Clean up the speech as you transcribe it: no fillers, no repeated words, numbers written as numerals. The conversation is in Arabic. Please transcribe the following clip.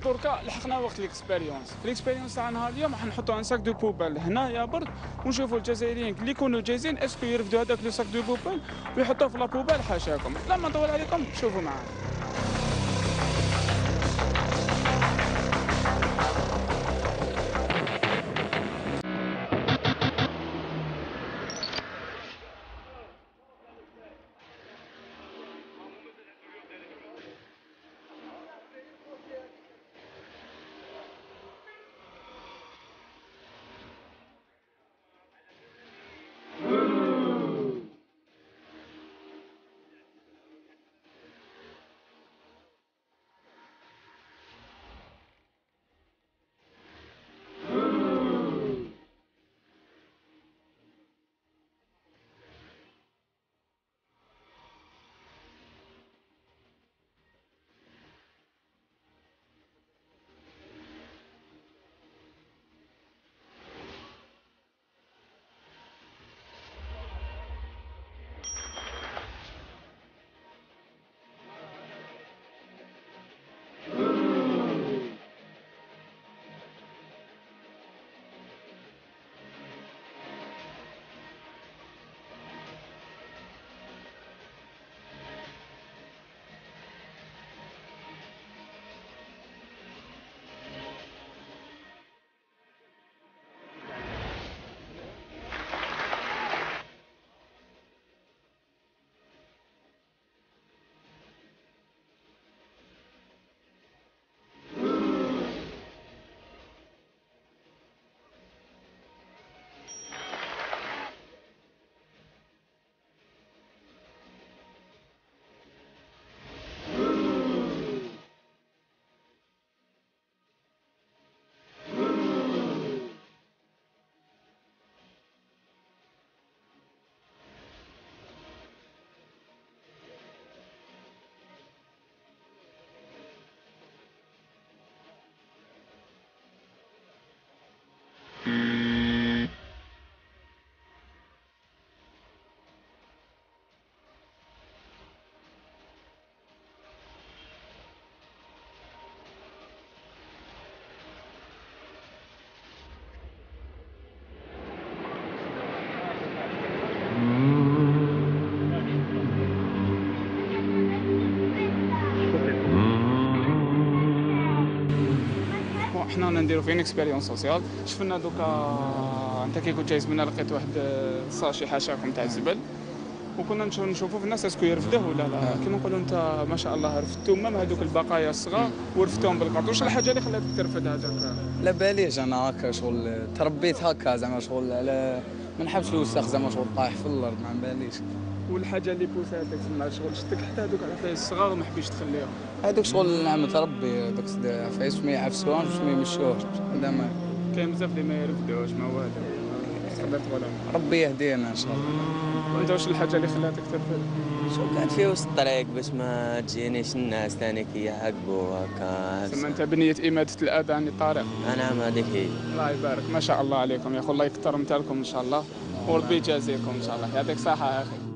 دركا لحقنا وقت ليكسبيريونس تاعنا اليوم راح نحطوا ان ساك دو بوبال هنايا برك ونشوفوا الجزائريين اللي يكونوا جايزين اسكو يرفدوا هذاك لو ساك دو بوبال ويحطوه في لا بوبال حاشاكم. لا ما نطول عليكم شوفوا معانا. حنا نديرو فين اكسبيريونس سوسيال. شفنا دوكا انت كي كنت جايز منا لقيت واحد الساشي حاشاكم تاع الزبل وكنا نشوفوا في الناس اسكو يرفدوه ولا لا. كيما نقولوا انت ما شاء الله رفدتوا مام هذوك البقايا الصغار ورفدتوهم بالقرط. واش الحاجه اللي خلاتك ترفد هذاك؟ لا باليش انا هكا شغل تربيت هكا زعما شغل على ما نحبش الوسخ زعما شغل طايح في الارض ما باليش. والحاجه اللي بوساتك تسمع شغل شتك حتى هذوك العفايس الصغار وما حبيتش تخليهم؟ هذوك شغل نعم تربي هذوك عفايس ما يعفسوهمش ما يمشوهش هذا ما كاين بزاف اللي ما يرفدوش ما والو. تقدر تقول ربي يهدينا ان شاء الله. وانت واش الحاجه اللي خلاتك ترفد؟ شو كانت في وسط الطريق باش ما تجينيش الناس ثاني كيعاقبوا هكا. ثم انت بنيه اماده الاذى عن الطريق. نعم هذيك هي. الله يبارك ما شاء الله عليكم يا اخو. الله يكثر امثالكم ان شاء الله وربي يجازيكم ان شاء الله. يعطيك صحه يا اخي.